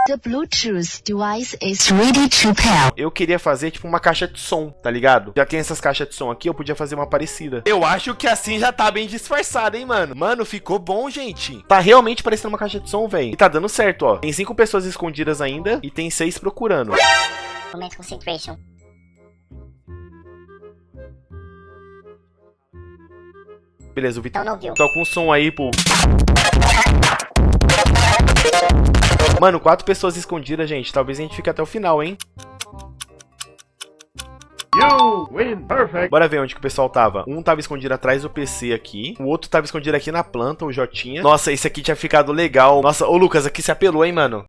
The Bluetooth device is ready to pair. Eu queria fazer tipo uma caixa de som, tá ligado? Já tem essas caixas de som aqui, eu podia fazer uma parecida. Eu acho que assim já tá bem disfarçado, hein, mano? Mano, ficou bom, gente. Tá realmente parecendo uma caixa de som, velho. E tá dando certo, ó. Tem 5 pessoas escondidas ainda e tem 6 procurando. Moment concentration. Beleza, o Vitor Não viu. tá com som aí, pô. Mano, 4 pessoas escondidas, gente. Talvez a gente fique até o final, hein? You win perfect. Bora ver onde que o pessoal tava. Um tava escondido atrás do PC aqui. O outro tava escondido aqui na planta, o Jotinha. Nossa, esse aqui tinha ficado legal. Nossa, ô Lucas, aqui se apelou, hein, mano?